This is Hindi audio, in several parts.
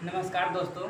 नमस्कार दोस्तों।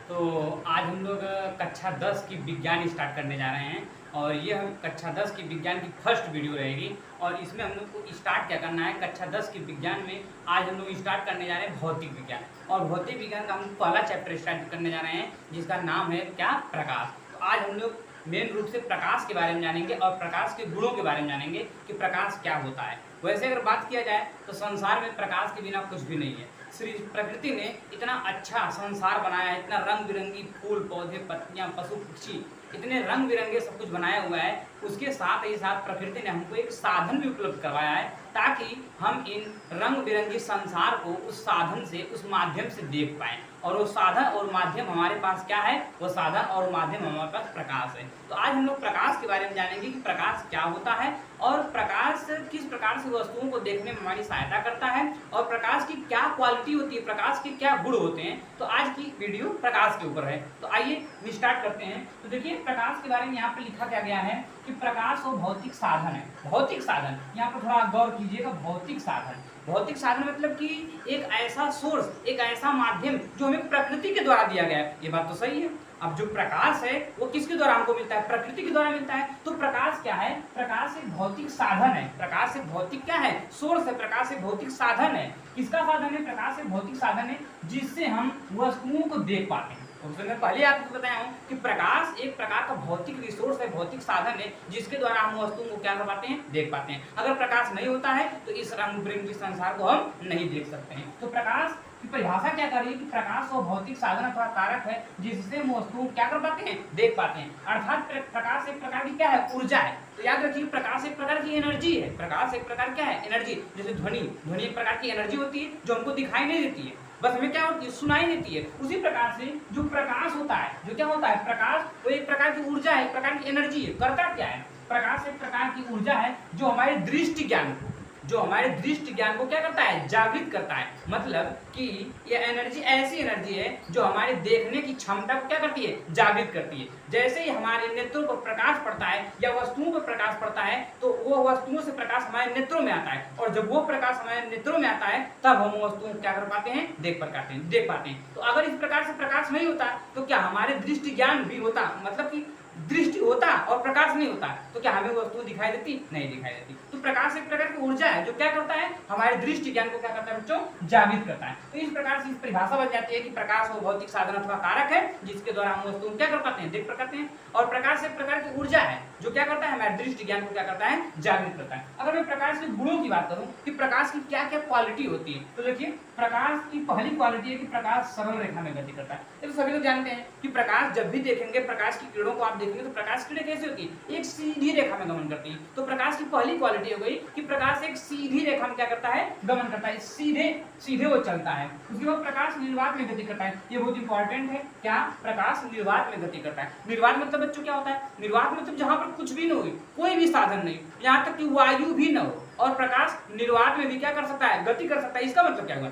तो आज हम लोग कक्षा 10 की विज्ञान स्टार्ट करने जा रहे हैं और ये हम कक्षा 10 की विज्ञान की फर्स्ट वीडियो रहेगी। और इसमें हम लोग को स्टार्ट क्या करना है, कक्षा 10 की विज्ञान में आज हम लोग स्टार्ट करने जा रहे हैं भौतिक विज्ञान। और भौतिक विज्ञान का हम पहला चैप्टर स्टार्ट करने जा रहे हैं जिसका नाम है क्या, प्रकाश। तो आज हम लोग मेन रूप से प्रकाश के बारे में जानेंगे और प्रकाश के गुणों के बारे में जानेंगे कि प्रकाश क्या होता है। वैसे अगर बात किया जाए तो संसार में प्रकाश के बिना कुछ भी नहीं है। श्री प्रकृति ने इतना अच्छा संसार बनाया है, इतना रंग बिरंगी फूल पौधे पत्तियां पशु पक्षी, इतने रंग बिरंगे सब कुछ बनाया हुआ है। उसके साथ ही साथ प्रकृति ने हमको एक साधन भी उपलब्ध करवाया है ताकि हम इन रंग बिरंगी संसार को उस साधन से, उस माध्यम से देख पाएं। और वो साधन और माध्यम हमारे पास क्या है, वो साधन और माध्यम हमारे पास प्रकाश है। तो आज हम लोग प्रकाश के बारे में जानेंगे कि प्रकाश क्या होता है और प्रकाश किस प्रकार से वस्तुओं को देखने में हमारी सहायता करता है और प्रकाश की क्या क्वालिटी होती है, प्रकाश के क्या गुण होते हैं। तो आज की वीडियो प्रकाश के ऊपर है। तो आइए स्टार्ट करते हैं। तो देखिए प्रकाश के बारे में यहाँ पे लिखा क्या गया है कि प्रकाश वो भौतिक साधन है। भौतिक साधन, यहाँ पर थोड़ा गौर कीजिएगा। भौतिक साधन, भौतिक साधन मतलब कि एक ऐसा सोर्स, एक ऐसा माध्यम जो हमें प्रकृति के द्वारा दिया गया है। ये बात तो सही है। अब जो प्रकाश है वो किसके द्वारा हमको मिलता है, प्रकृति के द्वारा मिलता है। तो प्रकाश क्या है, प्रकाश एक भौतिक साधन है। प्रकाश एक भौतिक क्या है, सोर्स है। प्रकाश एक भौतिक साधन है। किसका साधन है, प्रकाश एक भौतिक साधन है जिससे हम वस्तुओं को देख पाते हैं। तो मैं पहले आपको बताया हूँ कि प्रकाश एक प्रकार का भौतिक रिसोर्स है, भौतिक साधन है जिसके द्वारा हम वस्तुओं को क्या कर पाते हैं, देख पाते हैं। अगर प्रकाश नहीं होता है तो इस रंग बिरंगी संसार को हम नहीं देख सकते हैं। तो प्रकाश की परिभाषा क्या कर रही है कि प्रकाश वो भौतिक साधन अथवा कारक है जिससे हम वस्तुओं को क्या कर पाते हैं, देख पाते हैं। अर्थात प्रकाश एक प्रकार की क्या है, ऊर्जा है। तो याद रखिए प्रकाश एक प्रकार की एनर्जी है। प्रकाश एक प्रकार क्या है, एनर्जी। जैसे ध्वनि, ध्वनि एक प्रकार की एनर्जी होती है जो हमको दिखाई नहीं देती है, बस हमें क्या होती है, सुनाई देती है। उसी प्रकार से जो प्रकाश होता है, जो क्या होता है, प्रकाश वो एक प्रकार की ऊर्जा है, एक प्रकार की एनर्जी है। करता क्या है, प्रकाश एक प्रकार की ऊर्जा है जो हमारे दृष्टि ज्ञान को, जो हमारे दृष्टि ज्ञान को क्या करता है, जागृत करता है। मतलब कि ये एनर्जी ऐसी एनर्जी है जो हमारे देखने की क्षमता को क्या करती है, जागृत करती है। जैसे ही हमारे नेत्रों पर प्रकाश पड़ता है या वस्तुओं पर प्रकाश पड़ता है तो वो वस्तुओं से प्रकाश हमारे नेत्रों में आता है और जब वो प्रकाश हमारे नेत्रों में आता है तब हम वस्तुओं को क्या कर पाते हैं, देख पाते हैं। तो अगर इस प्रकार से प्रकाश नहीं होता तो क्या हमारे दृष्टि ज्ञान भी होता, मतलब कि दृष्टि होता और प्रकाश नहीं होता तो क्या हमें वस्तु दिखाई देती, नहीं दिखाई देती। तो प्रकाश एक प्रकार की ऊर्जा है जो क्या करता है, हमारे दृष्टि ज्ञान को क्या करता है बच्चों, जागृत करता है। तो इस प्रकार से इस परिभाषा बन जाती है कि प्रकाश वो भौतिक साधन अथवा कारक है जिसके द्वारा हम वस्तुओं को क्या कर पाते हैं, देख पाते हैं। और प्रकाश एक प्रकार की ऊर्जा है जो क्या करता है, हमारे दृष्टि ज्ञान को क्या करता है, जागृत करता है। अगर मैं प्रकाश के गुणों की बात करूं कि प्रकाश की क्या क्या क्वालिटी होती है, तो देखिए प्रकाश की पहली क्वालिटी है कि प्रकाश सरल रेखा में गति करता है। तो सभी लोग जानते हैं कि प्रकाश जब भी देखेंगे, प्रकाश की किरणों को आप देखेंगे तो प्रकाश किरणें कैसे होती है, एक सीधी रेखा में गमन करती है। तो प्रकाश की पहली क्वालिटी हो गई कि प्रकाश एक सीधी रेखा में क्या करता है, गमन करता है, सीधे सीधे वो चलता है। उसके बाद प्रकाश निर्वात में गति करता है। ये बहुत इंपॉर्टेंट है, क्या, प्रकाश निर्वात में गति करता है। निर्वात मतलब बच्चों क्या होता है, निर्वात मतलब जहां पर कुछ भी न हो, कोई भी साधन नहीं, यहाँ तक कि वायु भी न हो और प्रकाश निर्वात में भी क्या कर सकता है, गति कर सकता है। इसका मतलब क्या हुआ,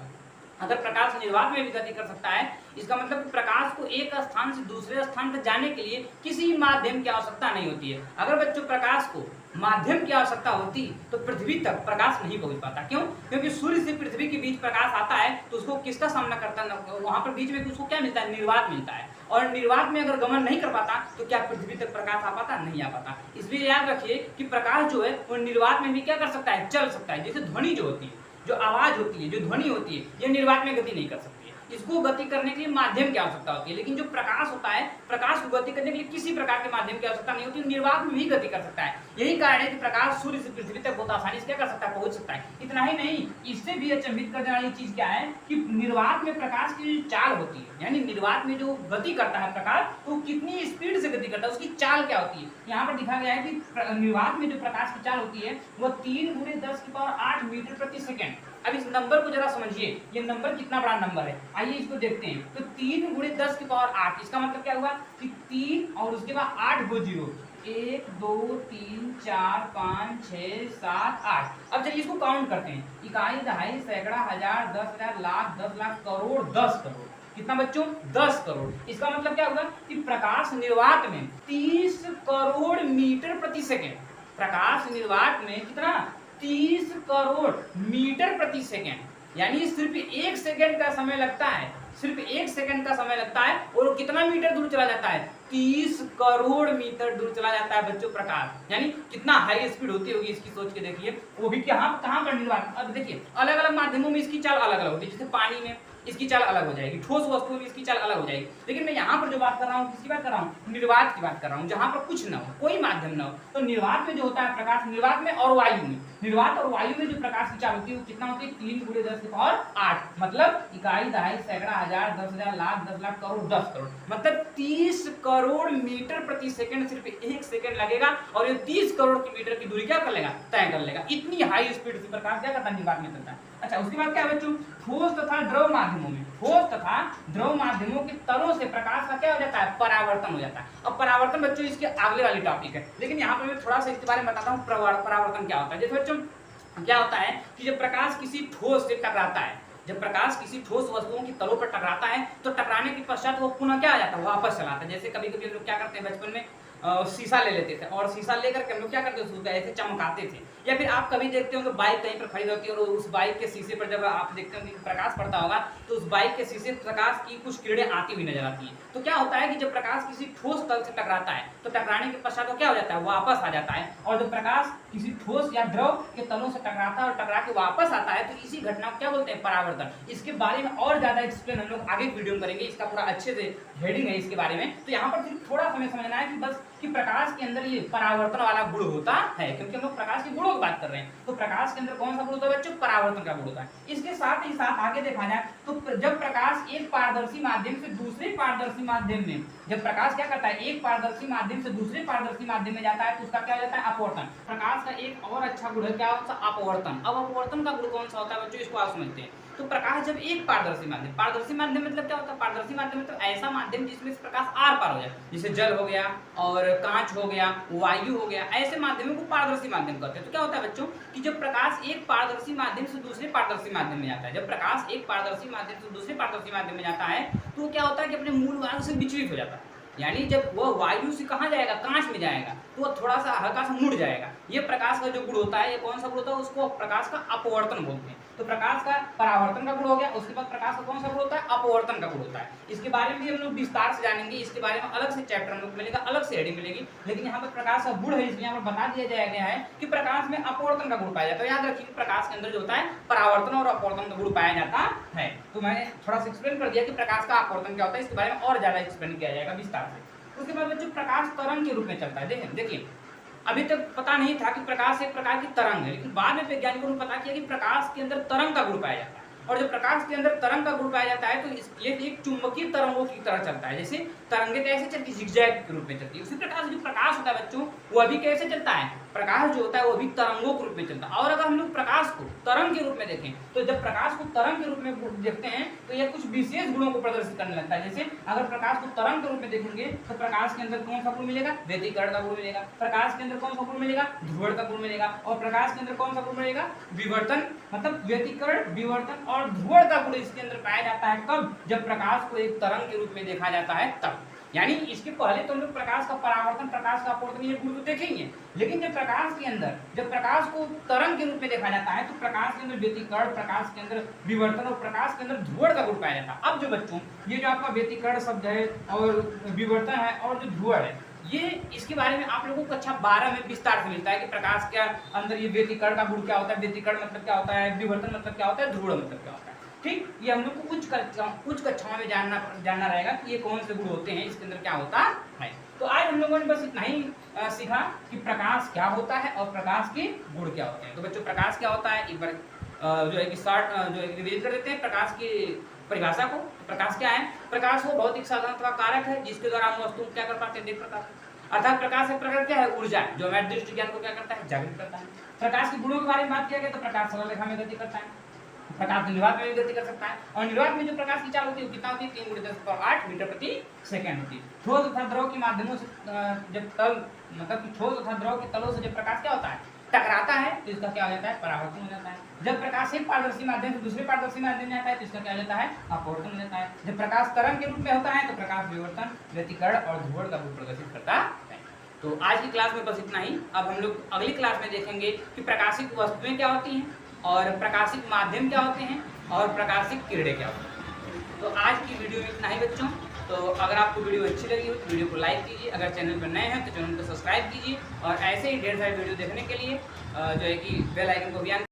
अगर प्रकाश निर्वात में भी गति कर सकता है इसका मतलब प्रकाश को एक स्थान से दूसरे स्थान पर जाने के लिए किसी माध्यम की आवश्यकता नहीं होती है। अगर बच्चों प्रकाश को माध्यम की आवश्यकता होती तो पृथ्वी तक प्रकाश नहीं पहुंच पाता। क्यों, क्योंकि सूर्य से पृथ्वी के बीच प्रकाश आता है तो उसको किसका सामना करता है, वहां पर बीच में उसको क्या मिलता है, निर्वात मिलता है। और निर्वात में अगर गमन नहीं कर पाता तो क्या पृथ्वी तक प्रकाश आ पाता, नहीं आ पाता। इसलिए याद रखिए कि प्रकाश जो है वो निर्वात में भी क्या कर सकता है, चल सकता है। जैसे ध्वनि जो होती है, जो आवाज होती है, जो ध्वनि होती है, ये निर्वात में गति नहीं कर सकती है। इसको गति करने के लिए माध्यम की आवश्यकता होती है। लेकिन जो प्रकाश होता है, प्रकाश को गति करने के लिए किसी प्रकार के माध्यम की आवश्यकता नहीं होती, निर्वात में भी गति कर सकता है। यही कारण है कि प्रकाश सूर्य से पृथ्वी तक बहुत आसानी से क्या कर सकता है, पहुंच सकता है। इतना ही नहीं, इससे भी अचंभित करने वाली चीज क्या है कि निर्वात में प्रकाश की चाल होती है, यानी निर्वात में जो गति करता है प्रकाश तो कितनी स्पीड से गति करता है, उसकी चाल क्या होती है। यहाँ पर दिखा गया है कि निर्वात में जो प्रकाश की चाल होती है वो 3 × 10⁸ मीटर प्रति सेकेंड। अब इस नंबर को जरा समझिए, ये नंबर कितना बड़ा नंबर है, आइए इसको देखते हैं। तो 3 × 10⁸, इसका मतलब क्या हुआ कि 3 और उसके बाद 8 गो जीरो, 1 2 3 4 5 6 7 8। अब चलिए इसको काउंट करते हैं, इकाई, दहाई, सैकड़ा, हजार, 10,000, लाख, 10 लाख, करोड़, 10 करोड़। कितना बच्चों, 10 करोड़। इसका मतलब क्या होगा कि प्रकाश निर्वात में 30 करोड़ मीटर प्रति सेकेंड, प्रकाश निर्वात में कितना, 30 करोड़ मीटर प्रति सेकेंड, यानी सिर्फ 1 सेकेंड का समय लगता है सिर्फ 1 सेकंड का समय लगता है और वो कितना मीटर दूर चला जाता है, 30 करोड़ मीटर दूर चला जाता है बच्चों प्रकाश। यानी कितना हाई स्पीड होती होगी इसकी सोच के देखिए, वो भी कहाँ पर निर्वात। अब देखिए अलग अलग माध्यमों में इसकी चाल अलग अलग होती है, जैसे पानी में इसकी चाल अलग हो जाएगी, ठोस वस्तुओं में इसकी चाल अलग हो जाएगी। लेकिन मैं यहाँ पर जो बात कर रहा हूँ किसकी बात कर रहा हूँ, निर्वात की बात कर रहा हूँ, जहाँ पर कुछ ना हो, कोई माध्यम ना हो। तो निर्वात में जो होता है प्रकाश, निर्वात में और वायु में, निर्वात और वायु में जो प्रकाश की चाल होती है वो कितना होती है, 3 × 10⁸, मतलब इकाई, दहाई, सैकड़ा, हजार, 10,000, लाख, 10 लाख, करोड़, 10 करोड़, मतलब 30 करोड़ मीटर प्रति सेकंड सिर्फ 1 सेकंड लगेगा और ये 30 करोड़ मीटर की दूरी क्या कर लेगा, तय कर लेगा। इतनी हाई स्पीड से प्रकाश क्या करता है, निर्वात में चलता है। अच्छा, उसके बाद क्या है बच्चों, ठोस तथा द्रव माध्यमों में, ठोस तथा द्रव माध्यमों के तलों से प्रकाश का क्या हो जाता है, परावर्तन हो जाता है। अब परावर्तन बच्चों इसके अगले वाली टॉपिक है, लेकिन यहाँ पर मैं थोड़ा सा इसके बारे में बताता हूँ परावर्तन क्या होता है। जैसे बच्चों क्या होता है कि जब प्रकाश किसी ठोस से टकराता है, जब प्रकाश किसी ठोस वस्तुओं की तलों पर टकराता है तो टकराने के पश्चात वो पुनः क्या आ जाता है, वापस चला आता है। जैसे कभी कभी हम लोग क्या करते हैं बचपन में शीशा ले लेते थे और शीशा लेकर के हम लोग क्या करते थे, उसको ऐसे चमकाते थे। या फिर आप कभी देखते होंगे बाइक कहीं पर खड़ी रहती है और उस बाइक के शीशे पर जब आप देखते होंगे प्रकाश पड़ता होगा तो उस बाइक के शीशे प्रकाश की कुछ किरणें आती हुई नजर आती हैं। तो क्या होता है कि जब प्रकाश किसी ठोस तल से टकराता है तो टकराने के पश्चात वो क्या हो जाता है, वापस आ जाता है। और जब प्रकाश किसी ठोस या द्रव के तलों से टकराता है और टकरा के वापस आता है तो इसी घटना को क्या बोलते हैं, परावर्तन। इसके बारे में और ज्यादा एक्सप्लेन हम लोग आगे वीडियो में करेंगे, इसका पूरा अच्छे से हेडिंग है इसके बारे में। तो यहाँ पर सिर्फ थोड़ा समय समझना है कि बस कि प्रकाश के अंदर ये परावर्तन वाला गुण होता है, क्योंकि हम लोग प्रकाश के गुणों की बात कर रहे हैं। तो प्रकाश के अंदर कौन सा गुण होता है बच्चों, परावर्तन का गुण होता है। इसके साथ ही साथ आगे देखा जाए तो जब प्रकाश एक पारदर्शी माध्यम से दूसरे पारदर्शी माध्यम में, जब प्रकाश क्या करता है, एक पारदर्शी माध्यम से दूसरे पारदर्शी माध्यम में जाता है तो उसका क्या हो जाता है, अपवर्तन। प्रकाश का एक और अच्छा गुण है क्या होता है, अपवर्तन। अब अपवर्तन का गुण कौन सा होता है बच्चों, इसको आप समझते हैं। तो प्रकाश जब एक पारदर्शी माध्यम, पारदर्शी माध्यम मतलब क्या होता है, पारदर्शी माध्यम मतलब ऐसा माध्यम जिसमें से प्रकाश आर पार हो जाए, जैसे जल हो गया और कांच हो गया, वायु हो गया, ऐसे माध्यमों को पारदर्शी माध्यम कहते हैं। तो क्या होता है बच्चों कि जब प्रकाश एक पारदर्शी माध्यम से दूसरे पारदर्शी माध्यम में जाता है, जब प्रकाश एक पारदर्शी माध्यम से दूसरे पारदर्शी माध्यम में जाता है तो क्या होता है कि अपने मूल मार्ग से विचलित हो जाता है। यानी जब वह वायु से कहाँ जाएगा, कांच में जाएगा तो वह थोड़ा सा हल्का सा मुड़ जाएगा। ये प्रकाश का जो गुण होता है, ये कौन सा गुण होता है, उसको प्रकाश का अपवर्तन बोलते हैं। तो प्रकाश का परावर्तन का गुण हो गया, उसके बाद प्रकाश का कौन सा गुण होता है, अपवर्तन का गुण होता है। इसके बारे में भी हम लोग विस्तार से जानेंगे, इसके बारे में अलग से चैप्टर हम लोग मिलेगा, अलग से हेडिंग मिलेगी। लेकिन यहाँ पर प्रकाश का गुण है इसलिए यहाँ पर बता दिया जाया गया है कि प्रकाश में अपवर्तन का गुण पाया जाता है। याद रखिए प्रकाश के अंदर जो होता है परावर्तन और अपवर्तन का गुण पाया जाता है। तो मैंने थोड़ा सा एक्सप्लेन कर दिया कि प्रकाश का अपवर्तन क्या होता है, इसके बारे में और ज्यादा एक्सप्लेन किया जाएगा विस्तार से। उसके बाद बच्चों प्रकाश तरंग के रूप में चलता है। देखिए अभी तक पता नहीं था कि प्रकाश एक प्रकार की तरंग है, लेकिन बाद में वैज्ञानिकों ने पता किया कि प्रकाश के अंदर तरंग का गुण पाया जाता है। और जब प्रकाश के अंदर तरंग का गुण पाया जाता है तो ये एक चुंबकीय तरंगों की तरह चलता है। जैसे तरंगे कैसे चलती है, जिगजैग के रूप में चलती है, उसी प्रकार से जो प्रकाश होता है बच्चों वो अभी कैसे चलता है, प्रकाश जो होता है वो भी तरंगों के रूप में चलता है। और अगर हम लोग प्रकाश को तरंग के रूप में देखें तो जब प्रकाश को तरंग के रूप में देखते हैं तो यह कुछ विशेष गुणों को प्रदर्शित करने लगता है। जैसे अगर प्रकाश को तरंग के रूप में देखेंगे तो प्रकाश के अंदर कौन सा गुण मिलेगा, व्यतिकरण का गुण मिलेगा। प्रकाश के अंदर कौन सा गुण मिलेगा, ध्रुवण का गुण मिलेगा। और प्रकाश के अंदर कौन सा गुण मिलेगा, विवर्तन, मतलब व्यतिकरण, विवर्तन और ध्रुवण का गुण इसके अंदर पाया जाता है। कब, जब प्रकाश को एक तरंग के रूप में देखा जाता है तब। यानी इसके पहले तो हम लोग प्रकाश का परावर्तन, प्रकाश का अपवर्तन ये गुण तो देखेंगे, लेकिन जब प्रकाश के अंदर, जब प्रकाश को तरंग के रूप में देखा जाता है तो प्रकाश के अंदर व्यतिकरण, प्रकाश के अंदर विवर्तन और प्रकाश के अंदर ध्रुवण का गुण पाया जाता है। अब जो बच्चों ये जो आपका व्यतिकरण शब्द है और विवर्तन है और जो ध्रुवण है, ये इसके बारे में आप लोगों को कक्षा 12 में विस्तार से मिलता है कि प्रकाश के अंदर ये व्यतिकरण का गुण क्या होता है, व्यतिकरण मतलब क्या होता है, विवर्तन मतलब क्या होता है, ध्रुवण मतलब क्या होता है। ठीक, ये हम लोग को कुछ कक्षाओं में जानना रहेगा कि ये कौन से गुण होते हैं, इसके अंदर क्या होता है। तो आज हम लोगों ने बस इतना ही सीखा कि प्रकाश क्या होता है और प्रकाश के गुण क्या होते हैं। तो बच्चों प्रकाश क्या होता है एक बार जो है कि शॉर्ट जो है रिवीजन कर देते हैं प्रकाश की परिभाषा को। प्रकाश क्या है, प्रकाश वो भौतिक साधन का कारक है जिसके द्वारा हम वस्तु क्या कर पाते हैं, देख प्रकाश। अर्थात प्रकाश एक प्रकार क्या है, ऊर्जा जो हमारे दृष्टि ज्ञान को क्या करता है, जागृत करता है। प्रकाश के गुणों के बारे में बात किया गया तो प्रकाश सरल रेखा में गति करता है, प्रकाश निर्वात में भी गति कर सकता है। और निर्वात में जो प्रकाश की चाल होती है कितना होती है, 3 × 10⁸ मीटर प्रति सेकंड होती है। ठोस तथा द्रव के माध्यमों से जब तल मतलब ठोस तथा द्रव के तलों से जब प्रकाश क्या होता है, टकराता है तो इसका क्या हो जाता है, परावर्तन हो जाता है। जब प्रकाश एक पारदर्शी माध्यम से दूसरे पारदर्शी माध्यम में आता है तो इसका क्या हो जाता है, अपवर्तन हो जाता है। जब प्रकाश तरंग के रूप में होता है तो प्रकाश विवर्तन, व्यतिकरण और ध्रुवण का गुण प्रदर्शित करता है। तो आज की क्लास में बस इतना ही। अब हम लोग अगली क्लास में देखेंगे कि प्रकाशित वस्तुएं क्या होती हैं और प्रकाशित माध्यम क्या होते हैं और प्रकाशित किरणें क्या होती हैं। तो तो आज की वीडियो में इतना ही बच्चों। तो अगर आपको वीडियो अच्छी लगी हो तो वीडियो को लाइक कीजिए, अगर चैनल पर नए हैं तो चैनल को सब्सक्राइब कीजिए और ऐसे ही ढेर सारे वीडियो देखने के लिए जो है कि बेल आइकन को भी